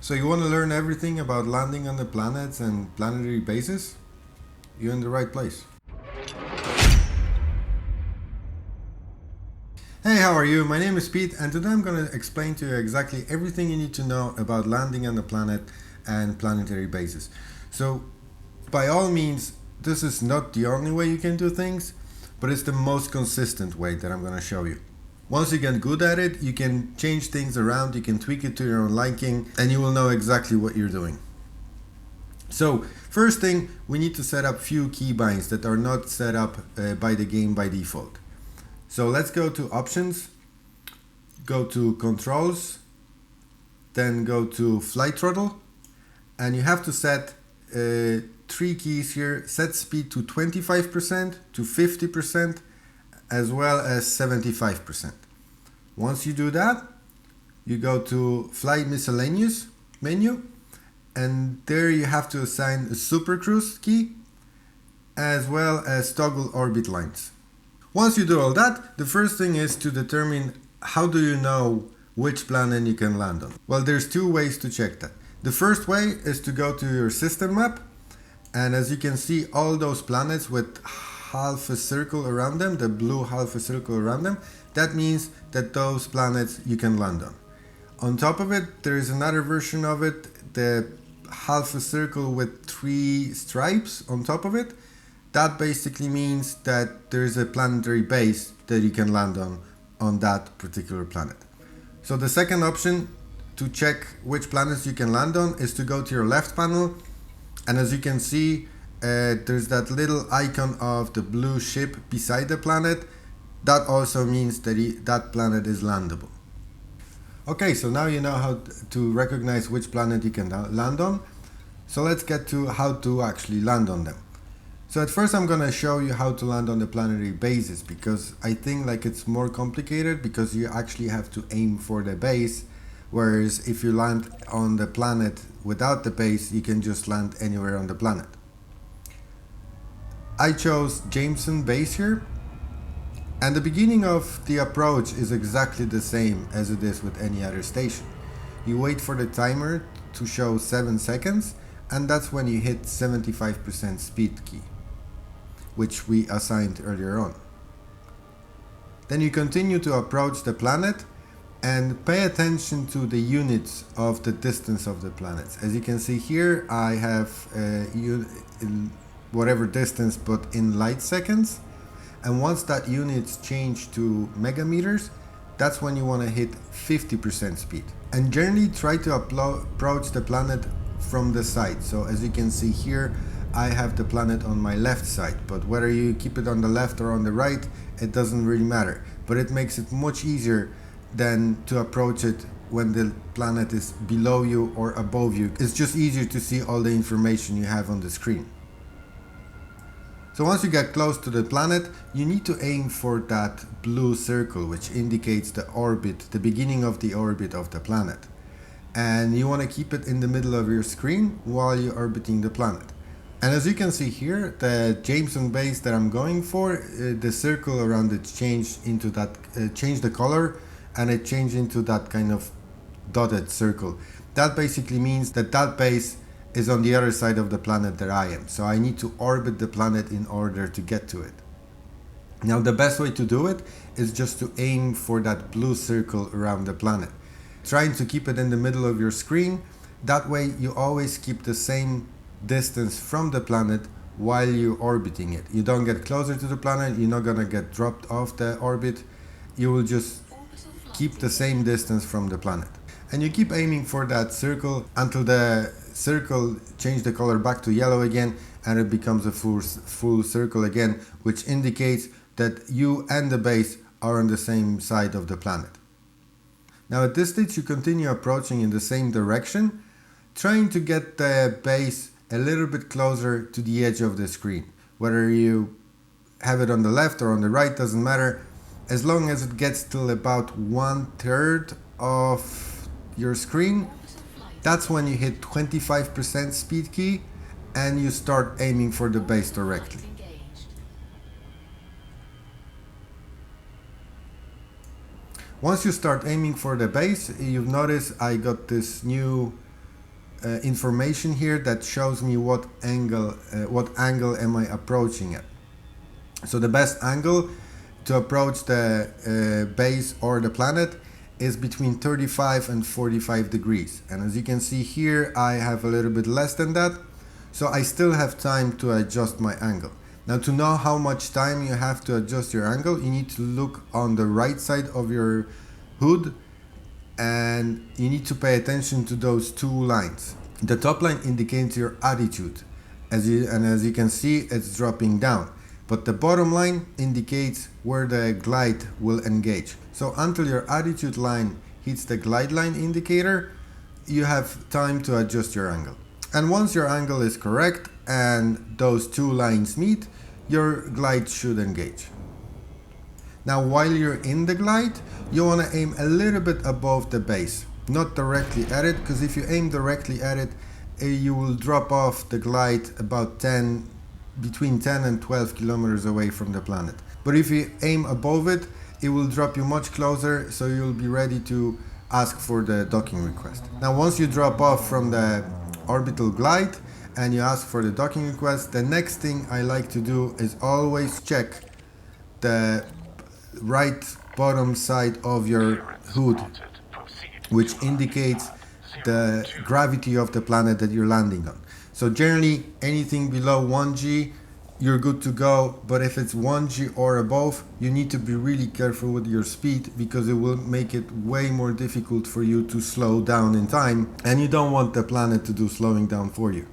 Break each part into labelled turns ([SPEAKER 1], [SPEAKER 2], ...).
[SPEAKER 1] So you want to learn everything about landing on the planets and planetary bases? You're in the right place. Hey, how are you? My name is Pete, and today I'm going to explain to you exactly everything you need to know about landing on the planet and planetary bases. So, by all means, this is not the only way you can do things, but it's the most consistent way that I'm going to show you. Once you get good at it, you can change things around, you can tweak it to your own liking, and you will know exactly what you're doing. So, first thing, we need to set up few keybinds that are not set up by the game by default. So let's go to options, go to controls, then go to flight throttle, and you have to set 3 keys here: set speed to 25%, to 50%, as well as 75%. Once you do that, you go to flight miscellaneous menu, and there you have to assign a super cruise key as well as toggle orbit lines. Once you do all that, the first thing is to determine how do you know which planet you can land on. Well, there's 2 ways to check that. The first way is to go to your system map, and as you can see, all those planets with half a circle around them, the blue half a circle around them, that means that those planets you can land on. On top of it, there is another version of it, the half a circle with 3 stripes on top of it. That basically means that there is a planetary base that you can land on that particular planet. So the second option to check which planets you can land on is to go to your left panel, and as you can see, there's that little icon of the blue ship beside the planet. That also means that that planet is landable. Okay, so now you know how to recognize which planet you can land on. So let's get to how to actually land on them. So at first I'm going to show you how to land on the planetary bases, because I think it's more complicated because you actually have to aim for the base, whereas if you land on the planet without the base, you can just land anywhere on the planet. I chose Jameson base here, and the beginning of the approach is exactly the same as it is with any other station. You wait for the timer to show 7 seconds, and that's when you hit 75% speed key, which we assigned earlier on. Then you continue to approach the planet and pay attention to the units of the distance of the planets. As you can see here, I have in whatever distance but in light seconds, and once that units change to megameters, that's when you want to hit 50% speed. And generally try to approach the planet from the side. So as you can see here, I have the planet on my left side, but whether you keep it on the left or on the right, it doesn't really matter. But it makes it much easier than to approach it when the planet is below you or above you. It's just easier to see all the information you have on the screen. So once you get close to the planet, you need to aim for that blue circle, which indicates the orbit, the beginning of the orbit of the planet. And you want to keep it in the middle of your screen while you're orbiting the planet. And as you can see here, the Jameson base that I'm going for, the circle around it changed into that, changed the color, and it changed into that kind of dotted circle. That basically means that that base is on the other side of the planet that I am. So I need to orbit the planet in order to get to it. Now the best way to do it is just to aim for that blue circle around the planet, trying to keep it in the middle of your screen. That way you always keep the same distance from the planet while you're orbiting it. You don't get closer to the planet, you're not gonna get dropped off the orbit, you will just keep the same distance from the planet. And you keep aiming for that circle until the circle changes the color back to yellow again, and it becomes a full circle again, which indicates that you and the base are on the same side of the planet. Now at this stage you continue approaching in the same direction, trying to get the base a little bit closer to the edge of the screen. Whether you have it on the left or on the right, doesn't matter, as long as it gets till about 1/3 of your screen. That's when you hit 25% speed key and you start aiming for the base directly. Once you start aiming for the base, you've noticed I got this new information here that shows me what angle am I approaching at. So the best angle to approach the base or the planet is between 35 and 45 degrees. And as you can see here, I have a little bit less than that. So I still have time to adjust my angle. Now, to know how much time you have to adjust your angle, you need to look on the right side of your hood, and you need to pay attention to those two lines. The top line indicates your attitude, as you can see, it's dropping down. But the bottom line indicates where the glide will engage. So until your attitude line hits the glide line indicator, you have time to adjust your angle. And once your angle is correct and those two lines meet, your glide should engage. Now, while you're in the glide, you want to aim a little bit above the base, not directly at it, because if you aim directly at it, you will drop off the glide about between 10 and 12 kilometers away from the planet. But if you aim above it, it will drop you much closer, so you'll be ready to ask for the docking request. Now, once you drop off from the orbital glide and you ask for the docking request, the next thing I like to do is always check the right bottom side of your hood, which indicates the gravity of the planet that you're landing on. So generally, anything below 1G, you're good to go. But if it's 1G or above, you need to be really careful with your speed, because it will make it way more difficult for you to slow down in time. And you don't want the planet to do slowing down for you.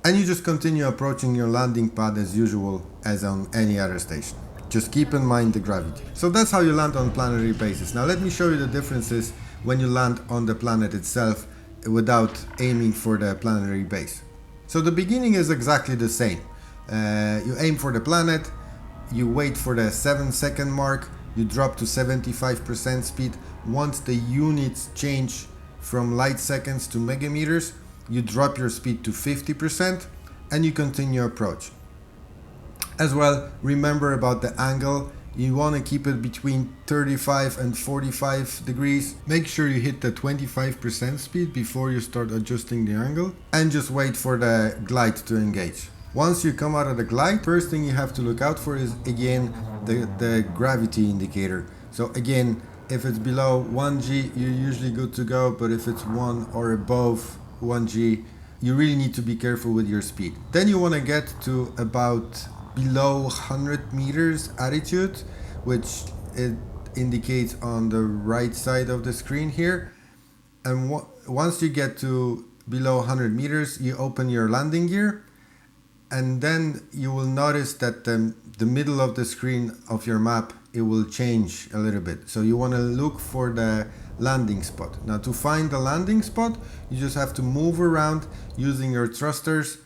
[SPEAKER 1] And you just continue approaching your landing pad as usual, as on any other station. Just keep in mind the gravity. So that's how you land on planetary bases. Now let me show you the differences when you land on the planet itself without aiming for the planetary base. So the beginning is exactly the same. You aim for the planet, you wait for the 7-second mark, you drop to 75% speed. Once the units change from light seconds to megameters, you drop your speed to 50% and you continue approach. As well, remember about the angle. You want to keep it between 35 and 45 degrees. Make sure you hit the 25% speed before you start adjusting the angle, and just wait for the glide to engage. Once you come out of the glide, first thing you have to look out for is again the gravity indicator. So again, if it's below 1G, you're usually good to go, but if it's 1 or above 1G, you really need to be careful with your speed. Then you want to get to about below 100 meters altitude, which it indicates on the right side of the screen here. And once you get to below 100 meters, you open your landing gear, and then you will notice that the middle of the screen of your map, it will change a little bit. So you want to look for the landing spot. Now, to find the landing spot, you just have to move around using your thrusters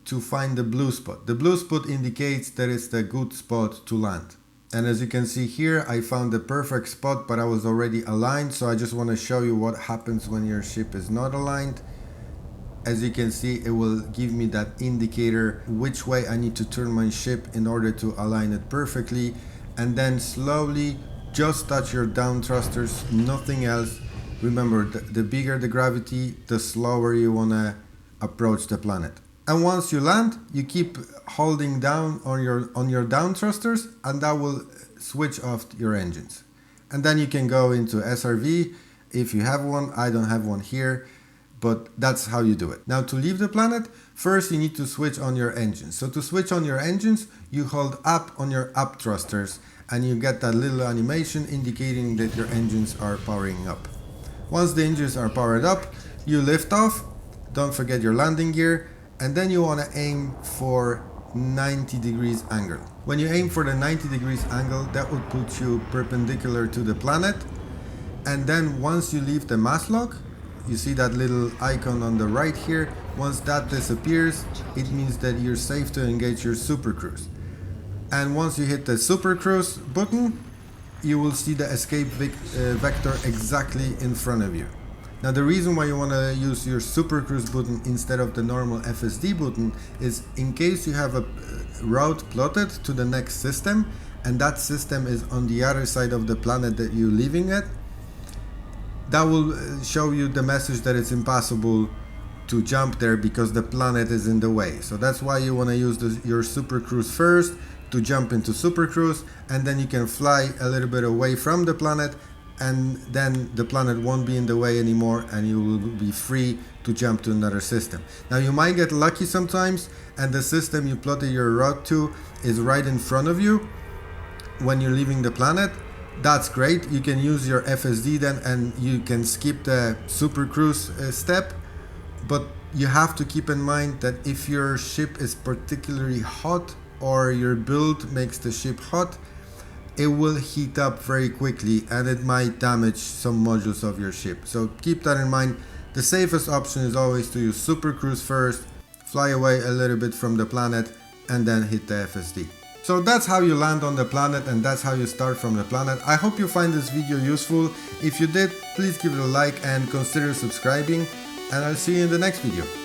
[SPEAKER 1] to find the blue spot. The blue spot indicates that it's the good spot to land. And as you can see here, I found the perfect spot, but I was already aligned. So I just want to show you what happens when your ship is not aligned. As you can see, it will give me that indicator which way I need to turn my ship in order to align it perfectly. And then slowly just touch your down thrusters, nothing else. Remember, the bigger the gravity, the slower you want to approach the planet. And once you land, you keep holding down on your down thrusters, and that will switch off your engines. And then you can go into SRV if you have one. I don't have one here, but that's how you do it. Now, to leave the planet, first you need to switch on your engines. So to switch on your engines, you hold up on your up thrusters, and you get that little animation indicating that your engines are powering up. Once the engines are powered up, you lift off. Don't forget your landing gear. And then you want to aim for 90 degrees angle. When you aim for the 90 degrees angle, that would put you perpendicular to the planet. And then once you leave the mass lock, you see that little icon on the right here. Once that disappears, it means that you're safe to engage your super cruise. And once you hit the super cruise button, you will see the escape vector exactly in front of you. Now, the reason why you want to use your Super Cruise button instead of the normal FSD button is in case you have a route plotted to the next system, and that system is on the other side of the planet that you're living at, that will show you the message that it's impossible to jump there because the planet is in the way. So that's why you want to use your super cruise first to jump into super cruise, and then you can fly a little bit away from the planet, and then the planet won't be in the way anymore and you will be free to jump to another system. Now you might get lucky sometimes and the system you plotted your route to is right in front of you when you're leaving the planet. That's great. You can use your FSD then and you can skip the super cruise step, but you have to keep in mind that if your ship is particularly hot or your build makes the ship hot, it will heat up very quickly and it might damage some modules of your ship. So keep that in mind. The safest option is always to use super cruise first, fly away a little bit from the planet, and then hit the FSD. So that's how you land on the planet and that's how you start from the planet. I hope you find this video useful. If you did, please give it a like and consider subscribing, and I'll see you in the next video.